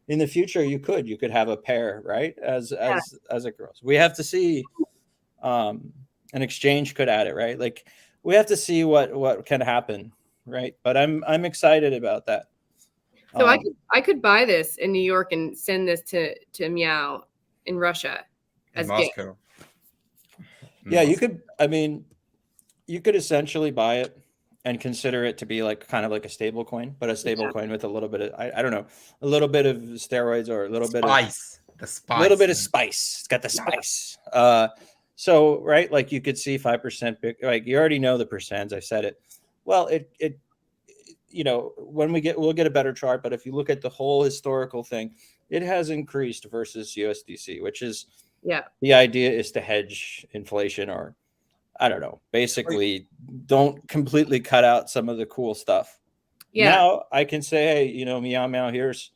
in the future, you could have a pair, right? As it grows. We have to see, an exchange could add it, right? Like, we have to see what can happen, right? But I'm excited about that. So I could buy this in New York and send this to Meow in Russia as Moscow. Yeah, you could. I mean, you could essentially buy it and consider it to be like kind of like a stable coin, but a stable coin with a little bit of I don't know, a little bit of steroids or a little bit of little bit of spice. It's got the spice. So right, like you could see 5%. Like you already know the percents. I said it. Well, it when we'll get a better chart. But if you look at the whole historical thing, it has increased versus USDC, which is the idea is to hedge inflation, or I don't know, basically don't completely cut out some of the cool stuff. Now I can say, hey, meow, here's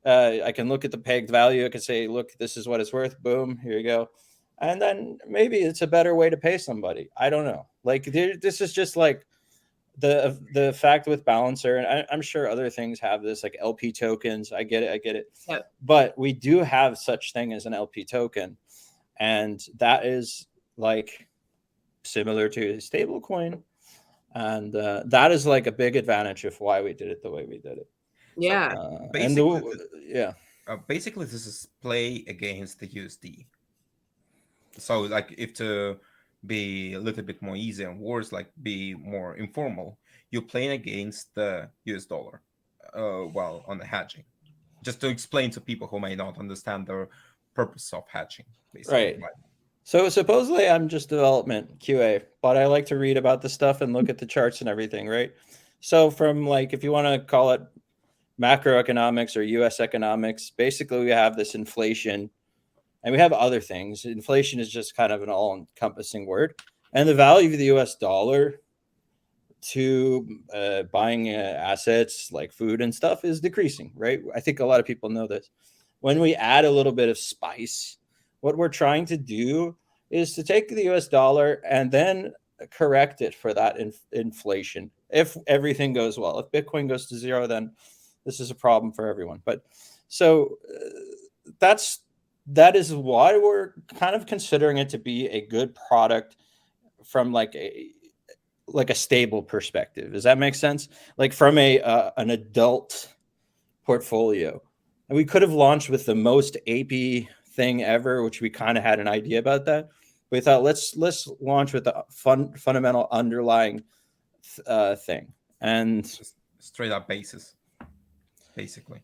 I can look at the pegged value. I can say, look, this is what it's worth. Boom, here you go. And then maybe it's a better way to pay somebody. I don't know. Like this is just like the fact with Balancer, and I'm sure other things have this, like LP tokens. I get it. Yep. But we do have such thing as an LP token, and that is like similar to a stable coin, and that is like a big advantage of why we did it the way we did it. Basically this is play against the USD. So like, if to be a little bit more easy and worse, like be more informal, you're playing against the US dollar while on the hedging, just to explain to people who may not understand the purpose of hedging, basically. Right. So supposedly I'm just development QA, but I like to read about the stuff and look at the charts and everything, right? So from like, if you want to call it macroeconomics or US economics, basically we have this inflation and we have other things. Inflation is just kind of an all-encompassing word. And the value of the US dollar to buying assets like food and stuff is decreasing, right? I think a lot of people know this. When we add a little bit of spice, what we're trying to do is to take the US dollar and then correct it for that inflation. If everything goes well, if Bitcoin goes to zero, then this is a problem for everyone. But so that is why we're kind of considering it to be a good product from like a stable perspective. Does that make sense? Like from an adult portfolio. And we could have launched with the most AP thing ever, which we kind of had an idea about that. We thought let's launch with the fundamental underlying thing and just straight up basis, basically.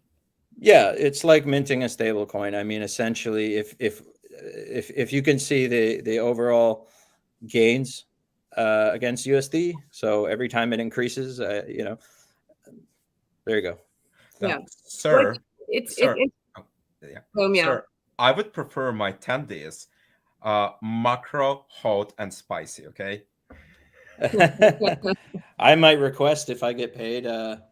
Yeah, it's like minting a stable coin. I mean, essentially, if you can see the overall gains against USD, so every time it increases, there you go. Yeah, sir. Sir, I would prefer my 10 days macro, hot, and spicy. Okay. I might request if I get paid to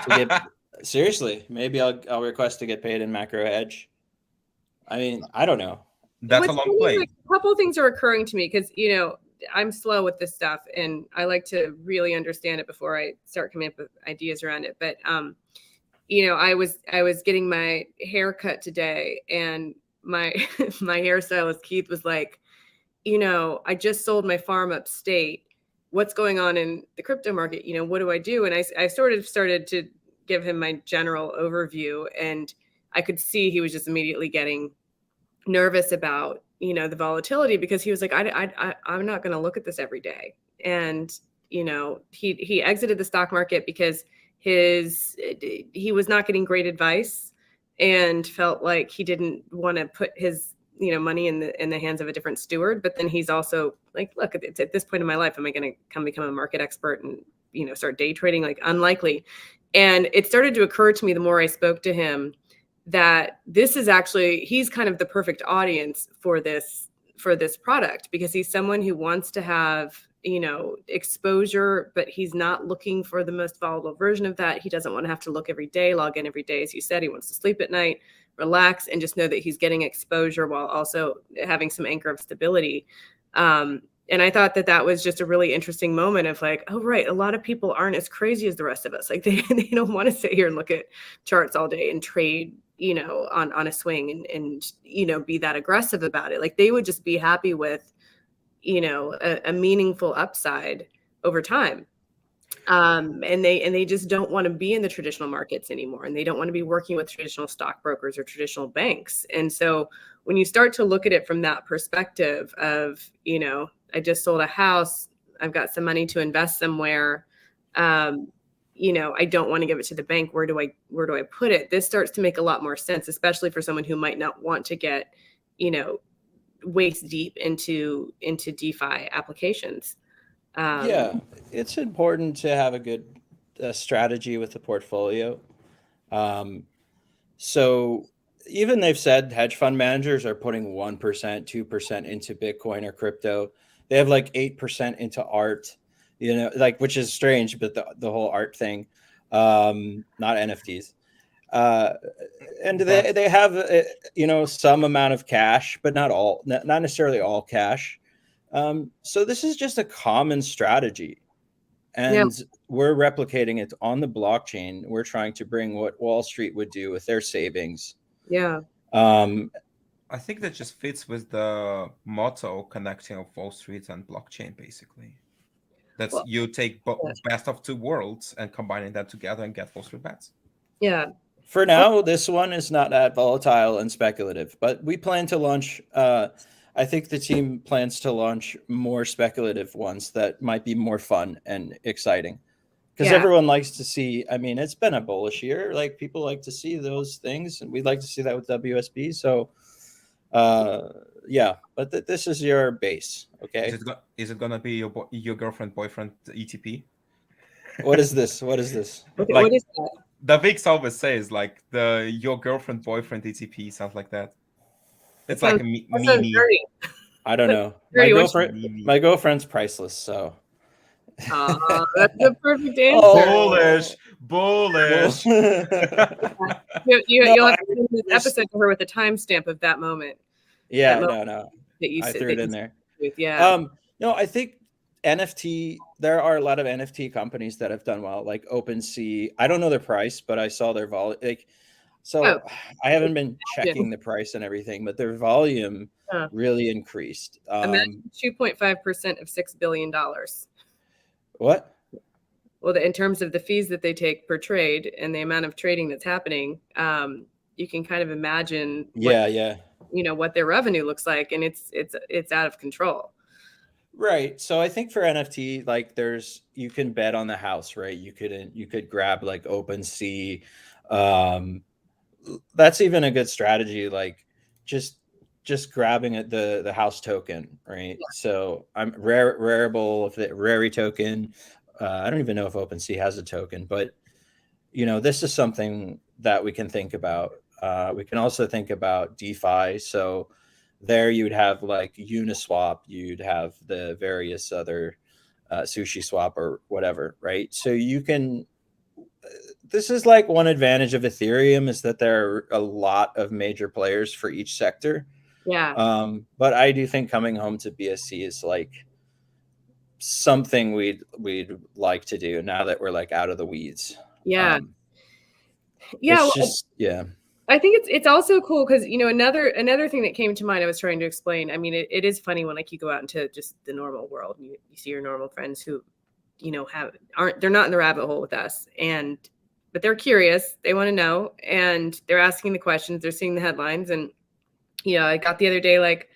get. Seriously, maybe I'll request to get paid in macro hedge. I mean, I don't know. That's a long play. Like, a couple of things are occurring to me because I'm slow with this stuff and I like to really understand it before I start coming up with ideas around it. But I was getting my hair cut today and my hairstylist Keith was like, I just sold my farm upstate. What's going on in the crypto market? What do I do? And I sort of started to give him my general overview, and I could see he was just immediately getting nervous about the volatility, because he was like, I'm not going to look at this every day. And he exited the stock market because he was not getting great advice and felt like he didn't want to put his money in the hands of a different steward. But then he's also like, look, at this point in my life, am I going to come become a market expert and start day trading? Like, unlikely. And it started to occur to me the more I spoke to him that this is actually, he's kind of the perfect audience for this product, because he's someone who wants to have exposure, but he's not looking for the most volatile version of that. He doesn't want to have to look every day, log in every day. As you said, he wants to sleep at night, relax, and just know that he's getting exposure while also having some anchor of stability. And I thought that that was just a really interesting moment of like, oh, right, a lot of people aren't as crazy as the rest of us. Like they don't want to sit here and look at charts all day and trade, on a swing and be that aggressive about it. Like they would just be happy with, a meaningful upside over time. And they just don't want to be in the traditional markets anymore. And they don't want to be working with traditional stockbrokers or traditional banks. And so when you start to look at it from that perspective of, I just sold a house, I've got some money to invest somewhere, I don't want to give it to the bank. Where do I put it? This starts to make a lot more sense, especially for someone who might not want to get, waist deep into DeFi applications. Yeah, it's important to have a good strategy with the portfolio. So even they've said hedge fund managers are putting 1%, 2% into Bitcoin or crypto. They have like 8% into art, which is strange, but the whole art thing, not NFTs. And they have, some amount of cash, but not necessarily all cash. So this is just a common strategy. And we're replicating it on the blockchain. We're trying to bring what Wall Street would do with their savings. Yeah. I think that just fits with the motto connecting of Wall Street and blockchain, basically. That's you take best of two worlds and combining that together and get Wall Street bets. Yeah. For now, this one is not that volatile and speculative, but we plan to launch. I think the team plans to launch more speculative ones that might be more fun and exciting, because everyone likes to see. I mean, it's been a bullish year. Like people like to see those things, and we'd like to see that with WSB. So, but this is your base, okay? Is it gonna be your girlfriend boyfriend ETP? What is this? What is this? What is that? The VIX always says like your girlfriend boyfriend ETP, sounds like that. It's like a meme. I don't know. My girlfriend's priceless, so. That's the perfect answer. Bullish. You'll have to send this episode to her with a timestamp of that moment. Yeah, no. I threw it in there. Yeah. I think NFT. There are a lot of NFT companies that have done well, like OpenSea. I don't know their price, but I saw their volume. I haven't been checking the price and everything, but their volume really increased. Imagine 2.5% of $6 billion. What? Well, in terms of the fees that they take per trade and the amount of trading that's happening, you can kind of imagine. What their revenue looks like, and it's out of control. Right. So I think for NFT, like you can bet on the house, right? You could grab like OpenSea. That's even a good strategy, like just grabbing the house token, right? Yeah. So I'm rareable of the Rary token. I don't even know if OpenSea has a token, but this is something that we can think about. We can also think about DeFi. So there you'd have like Uniswap, you'd have the various other Sushi Swap or whatever, right? So you can. This is like one advantage of Ethereum is that there are a lot of major players for each sector. Yeah. But I do think coming home to BSC is like something we'd like to do now that we're like out of the weeds. Yeah. I think it's also cool because another thing that came to mind I was trying to explain. I mean, it is funny when like you go out into just the normal world and you see your normal friends who they're not in the rabbit hole with us, but they're curious, they want to know, and they're asking the questions, they're seeing the headlines. And I got the other day like,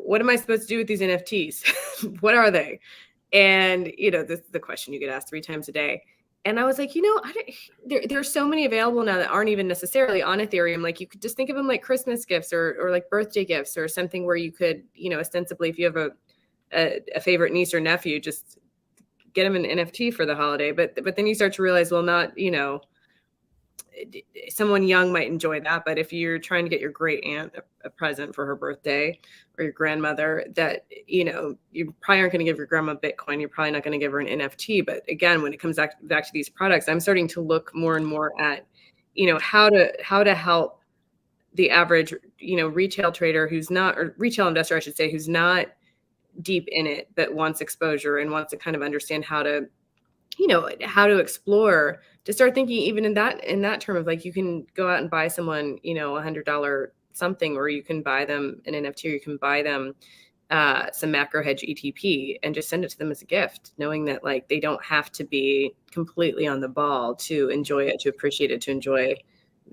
what am I supposed to do with these NFTs? What are they? And this is the question you get asked 3 times a day. And I was like, there's so many available now that aren't even necessarily on Ethereum. Like you could just think of them like Christmas gifts or like birthday gifts or something where you could, ostensibly, if you have a favorite niece or nephew, just get them an NFT for the holiday. But then you start to realize, well, not, someone young might enjoy that. But if you're trying to get your great aunt a present for her birthday, or your grandmother, that, you probably aren't going to give your grandma Bitcoin. You're probably not going to give her an NFT. But again, when it comes back to these products, I'm starting to look more and more at, how to help the average, retail trader or retail investor, I should say, who's not deep in it, but wants exposure and wants to kind of understand how to, how to explore, to start thinking even in that term of like, you can go out and buy someone, $100 something, or you can buy them an NFT, or you can buy them some macro hedge ETP and just send it to them as a gift, knowing that like they don't have to be completely on the ball to enjoy it, to appreciate it, to enjoy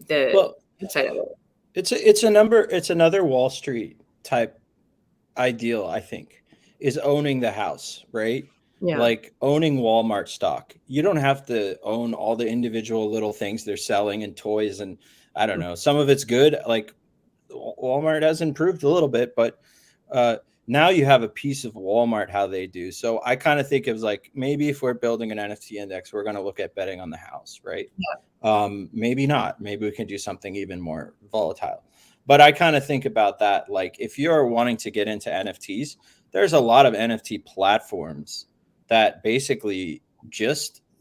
the inside of it. It's another Wall Street type ideal, I think, is owning the house, right? Yeah. Like owning Walmart stock. You don't have to own all the individual little things they're selling and toys, and I don't know. Some of it's good. Like Walmart has improved a little bit, but now you have a piece of Walmart, how they do. So I kind of think it was like, maybe if we're building an NFT index, we're going to look at betting on the house, right? Yeah. Maybe not. Maybe we can do something even more volatile. But I kind of think about that. Like if you're wanting to get into NFTs, there's a lot of NFT platforms that basically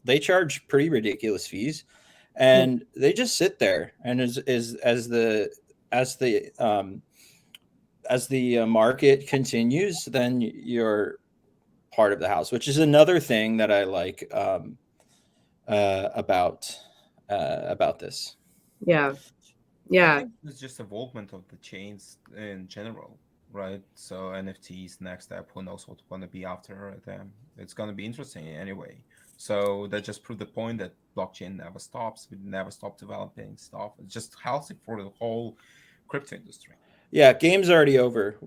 they charge pretty ridiculous fees, and they just sit there. And as the market continues, then you're part of the house, which is another thing that I like about this. Yeah. I think it's just evolvement of the chains in general, right? So NFTs, next step, who knows what's going to be after them. It's going to be interesting anyway. So that just proved the point that blockchain never stops. We never stop developing stuff. It's just healthy for the whole crypto industry. Yeah, game's already over.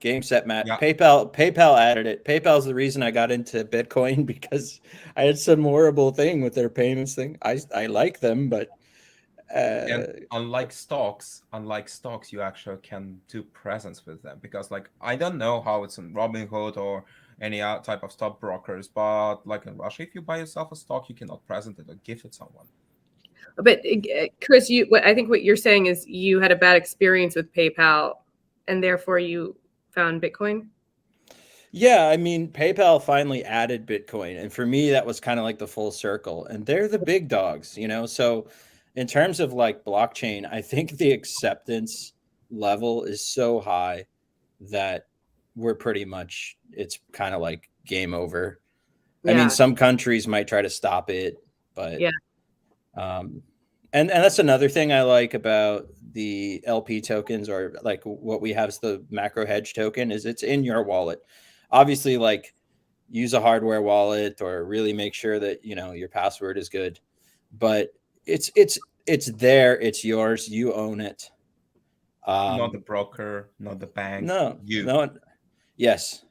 Game, set, match. Yeah. PayPal added it. PayPal's the reason I got into Bitcoin, because I had some horrible thing with their payments thing. I like them, but and unlike stocks, you actually can do presents with them, because like I don't know how it's in Robinhood or any type of stock brokers, but like in Russia, if you buy yourself a stock, you cannot present it or gift it someone. But Chris, I think what you're saying is you had a bad experience with PayPal, and therefore you found Bitcoin. Yeah, I mean, PayPal finally added Bitcoin, and for me, that was kind of like the full circle. And they're the big dogs, So, in terms of like blockchain, I think the acceptance level is so high that it's kind of like game over. Yeah. I mean, some countries might try to stop it, but yeah. And that's another thing I like about the LP tokens, or like what we have is the macro hedge token, is it's in your wallet. Obviously, like use a hardware wallet, or really make sure that your password is good. But it's there, it's yours, you own it. Not the broker, not the bank. No. Yes.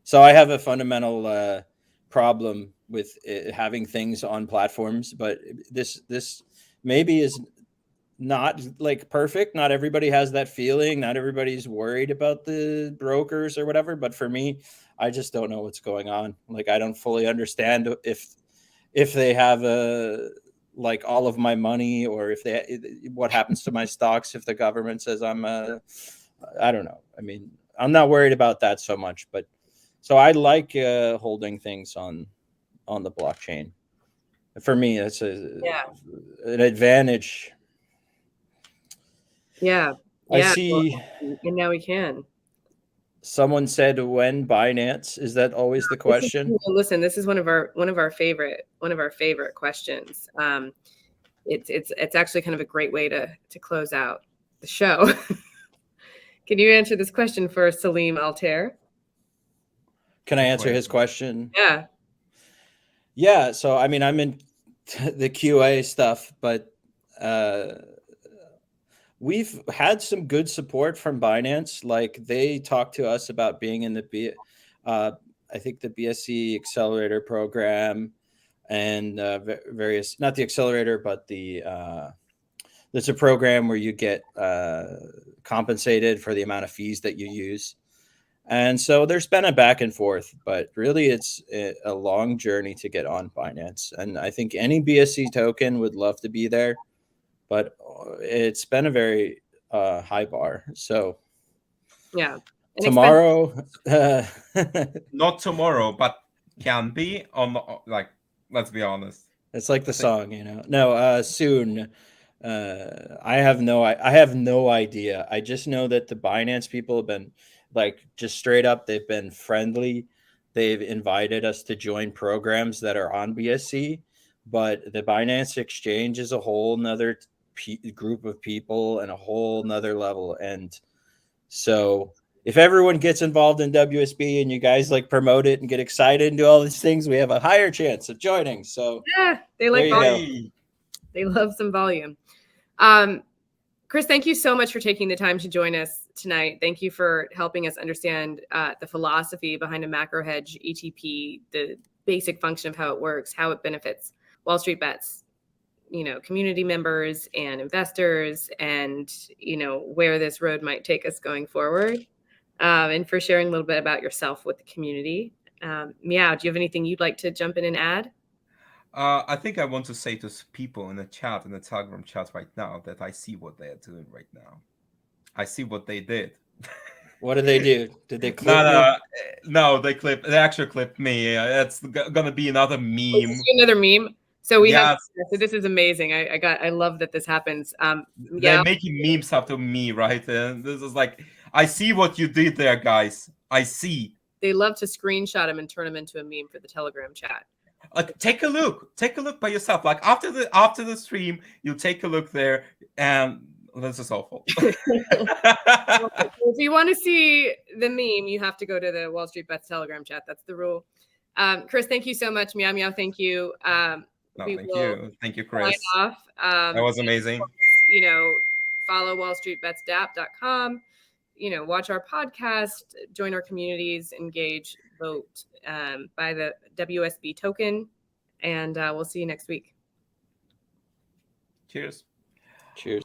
So I have a fundamental problem with having things on platforms, but this maybe is not like perfect. Not everybody has that feeling. Not everybody's worried about the brokers or whatever. But for me, I just don't know what's going on. Like I don't fully understand if they have like all of my money, or what happens to my stocks if the government says I don't know. I mean, I'm not worried about that so much, but so I like holding things on the blockchain. For me, it's an advantage. Yeah. I see. And now we can. Someone said, when Binance? Is that always the question? Listen, this is one of our favorite questions. It's actually kind of a great way to close out the show. Can you answer this question for Salim Altair? Can I answer his question? Yeah. Yeah. So, I mean, I'm in the QA stuff, but we've had some good support from Binance. Like they talked to us about being in I think the BSC accelerator program, and various, not the accelerator, but there's a program where you get compensated for the amount of fees that you use. And so there's been a back and forth, but really it's a long journey to get on Binance. And I think any BSC token would love to be there, but it's been a very high bar. So yeah, tomorrow, not tomorrow, but can be on like, let's be honest. It's like the song, No, soon. I have no idea. I just know that the Binance people have been like just straight up, they've been friendly. They've invited us to join programs that are on BSC, but the Binance Exchange is a whole nother group of people and a whole nother level. And so if everyone gets involved in WSB and you guys like promote it and get excited and do all these things, we have a higher chance of joining. So yeah, they like volume. They love some volume. Chris, thank you so much for taking the time to join us tonight. Thank you for helping us understand the philosophy behind a macro hedge ETP, the basic function of how it works, how it benefits Wall Street Bets, community members and investors, and, where this road might take us going forward, and for sharing a little bit about yourself with the community. Meow, do you have anything you'd like to jump in and add? I think I want to say to people in the chat, in the Telegram chat right now, that I see what they are doing right now. I see what they did. What did they do? Did they clip me? No, they actually clipped me. It's gonna be another meme. Another meme. So we have. So this is amazing. I love that this happens. They're making memes after me, right? And this is like, I see what you did there, guys. I see. They love to screenshot them and turn them into a meme for the Telegram chat. Like, take a look by yourself. Like after the stream, you take a look there, and this is awful. If you want to see the meme, you have to go to the Wall Street Bets Telegram chat. That's the rule. Chris, thank you so much. Meow meow, thank you. Thank you, Chris. Off. That was amazing. Follow WallStreetBets.com. Watch our podcast, join our communities, engage, vote, buy the WSB token, and we'll see you next week. Cheers. Cheers.